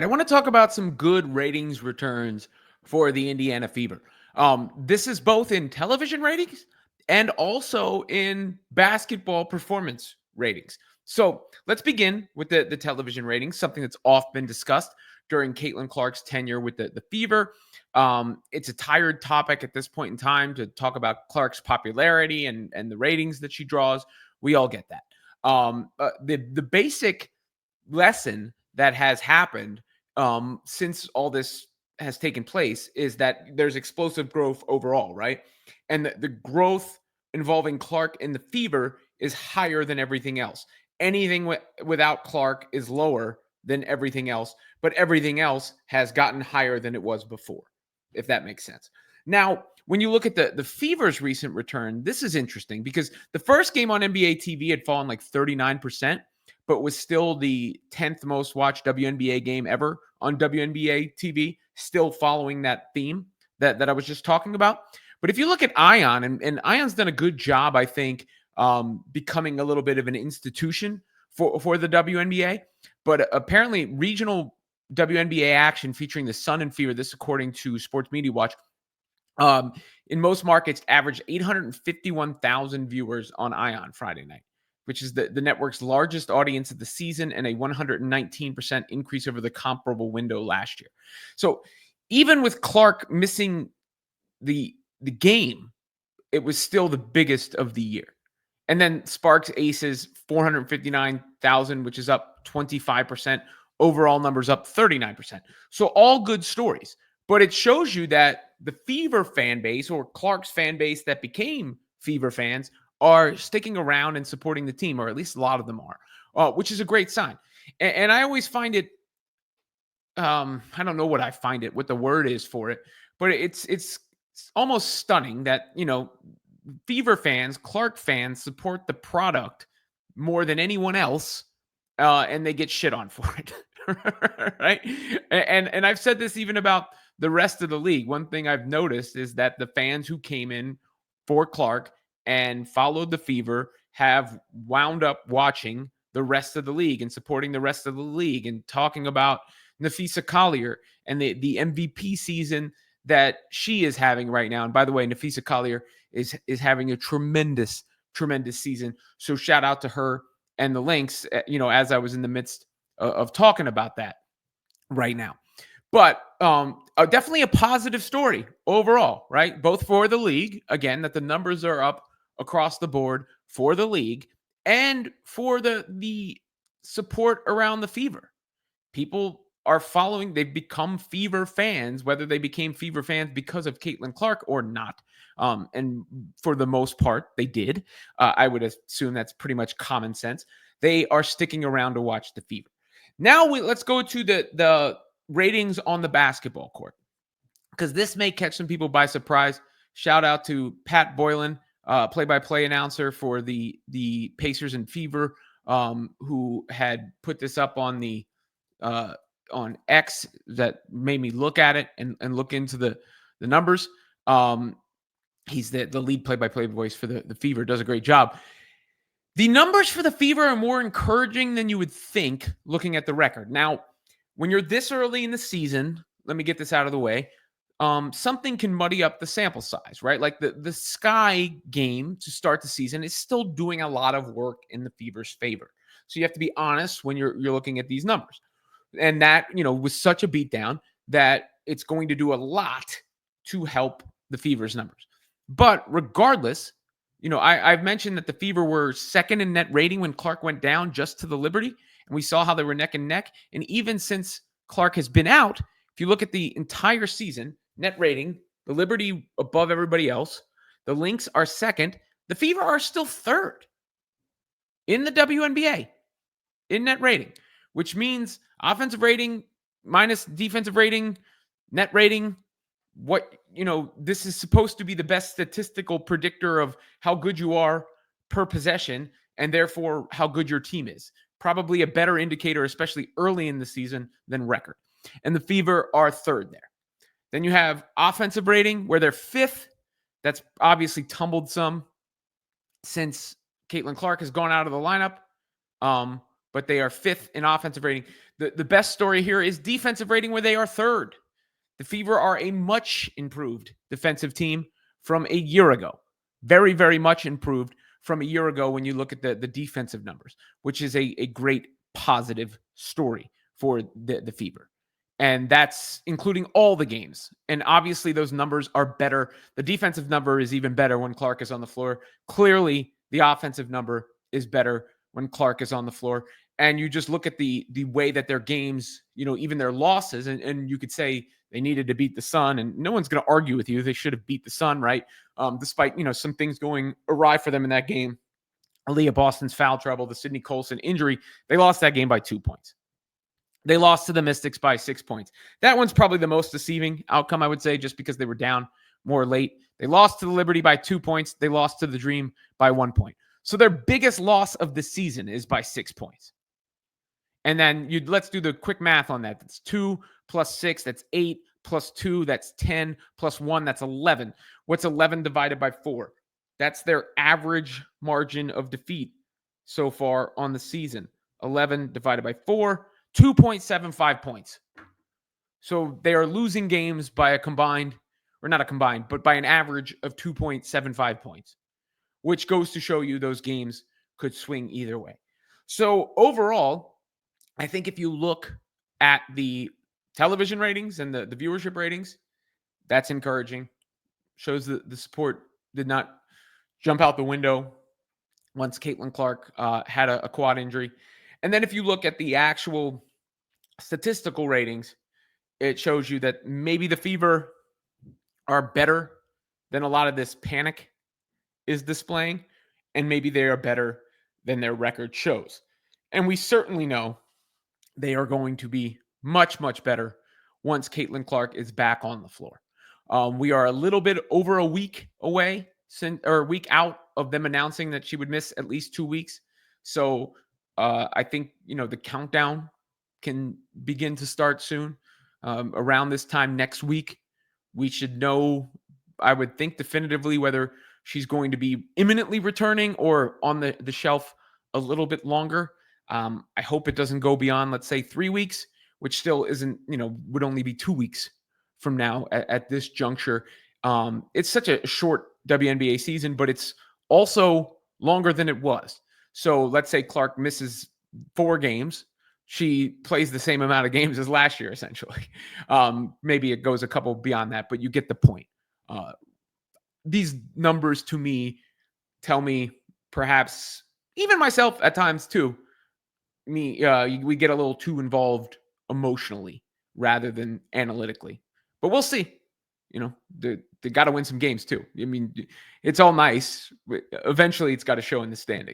I want to talk about some good ratings returns for the Indiana Fever. This is both in television ratings and also in basketball performance ratings. So let's begin with the television ratings, something that's often been discussed during Caitlin Clark's tenure with the Fever. It's a tired topic at this point in time to talk about Clark's popularity and the ratings that she draws. We all get that. The basic lesson that has happened since all this has taken place is that there's explosive growth overall, right? And the growth involving Clark in the Fever is higher than everything else. Anything without Clark is lower than everything else, but everything else has gotten higher than it was before, if that makes sense. Now, when you look at the Fever's recent return, this is interesting because the first game on NBA TV had fallen like 39%, but was still the 10th most watched WNBA game ever on WNBA TV, still following that theme that I was just talking about. But if you look at Ion, and Ion's done a good job, I think, becoming a little bit of an institution for the WNBA. But apparently, regional WNBA action featuring the Sun and Fever, this according to Sports Media Watch, in most markets averaged 851,000 viewers on Ion Friday night, which is the network's largest audience of the season and a 119% increase over the comparable window last year. So even with Clark missing the game, it was still the biggest of the year. And then Sparks Aces 459,000, which is up 25%. Overall numbers up 39%. So all good stories. But it shows you that the Fever fan base, or Clark's fan base that became Fever fans, are sticking around and supporting the team, or at least a lot of them are, which is a great sign. And I always find it, I don't know what the word is for it, but it's almost stunning that, Fever fans, Clark fans support the product more than anyone else, and they get shit on for it. Right? And I've said this even about the rest of the league. One thing I've noticed is that the fans who came in for Clark and followed the Fever have wound up watching the rest of the league and supporting the rest of the league and talking about Nafisa Collier and the MVP season that she is having right now. And by the way, Nafisa Collier is having a tremendous season. So shout out to her and the Lynx, as I was in the midst of talking about that right now. But definitely a positive story overall, right? Both for the league, again, that the numbers are up across the board for the league, and for the support around the Fever. People are following, they've become Fever fans, whether they became Fever fans because of Caitlin Clark or not. And for the most part, they did. I would assume that's pretty much common sense. They are sticking around to watch the Fever. Now let's go to the ratings on the basketball court, because this may catch some people by surprise. Shout out to Pat Boylan, play-by-play announcer for the Pacers and Fever, who had put this up on the on X, that made me look at it and look into the numbers. He's the lead play-by-play voice for the Fever, does a great job. The numbers for the Fever are more encouraging than you would think looking at the record. Now, when you're this early in the season, let me get this out of the way. Something can muddy up the sample size, right? Like the Sky game to start the season is still doing a lot of work in the Fever's favor. So you have to be honest when you're looking at these numbers. And that, was such a beatdown that it's going to do a lot to help the Fever's numbers. But regardless, I've mentioned that the Fever were second in net rating when Clark went down just to the Liberty. And we saw how they were neck and neck. And even since Clark has been out, if you look at the entire season, net rating, the Liberty above everybody else, the Lynx are second, the Fever are still third in the WNBA in net rating, which means offensive rating minus defensive rating, net rating. This is supposed to be the best statistical predictor of how good you are per possession, and therefore how good your team is. Probably a better indicator, especially early in the season, than record. And the Fever are third there. Then you have offensive rating, where they're fifth. That's obviously tumbled some since Caitlin Clark has gone out of the lineup. But they are fifth in offensive rating. The best story here is defensive rating, where they are third. The Fever are a much improved defensive team from a year ago. Very, very much improved from a year ago when you look at the defensive numbers, which is a great positive story for the Fever. And that's including all the games. And obviously, those numbers are better. The defensive number is even better when Clark is on the floor. Clearly, the offensive number is better when Clark is on the floor. And you just look at the way that their games, even their losses, and you could say they needed to beat the Sun, and no one's going to argue with you. They should have beat the Sun, right? Despite, some things going awry for them in that game. Aaliyah Boston's foul trouble, the Sidney Colson injury, they lost that game by 2 points. They lost to the Mystics by 6 points. That one's probably the most deceiving outcome, I would say, just because they were down more late. They lost to the Liberty by 2 points. They lost to the Dream by 1 point. So their biggest loss of the season is by 6 points. And then let's do the quick math on that. That's 2 plus 6, that's 8, plus 2, that's 10, plus 1, that's 11. What's 11 divided by 4? That's their average margin of defeat so far on the season. 11 divided by 4, 2.75 points. So they are losing games by by an average of 2.75 points, which goes to show you those games could swing either way. So overall, I think if you look at the television ratings and the viewership ratings, that's encouraging. Shows that the support did not jump out the window once Caitlin Clark had a quad injury. And then if you look at the actual statistical ratings, it shows you that maybe the Fever are better than a lot of this panic is displaying, and maybe they are better than their record shows. And we certainly know they are going to be much, much better once Caitlin Clark is back on the floor. We are a little bit over a week away a week out of them announcing that she would miss at least 2 weeks. So I think, the countdown can begin to start soon. Around this time next week, we should know, I would think, definitively whether she's going to be imminently returning or on the shelf a little bit longer. I hope it doesn't go beyond, let's say, 3 weeks, which still isn't, would only be 2 weeks from now at this juncture. It's such a short WNBA season, but it's also longer than it was. So let's say Clark misses 4 games. She plays the same amount of games as last year, essentially. Maybe it goes a couple beyond that, but you get the point. These numbers to me tell me, perhaps even myself at times too, we get a little too involved emotionally rather than analytically. But we'll see. They got to win some games too. I mean, it's all nice. Eventually, it's got to show in the standings.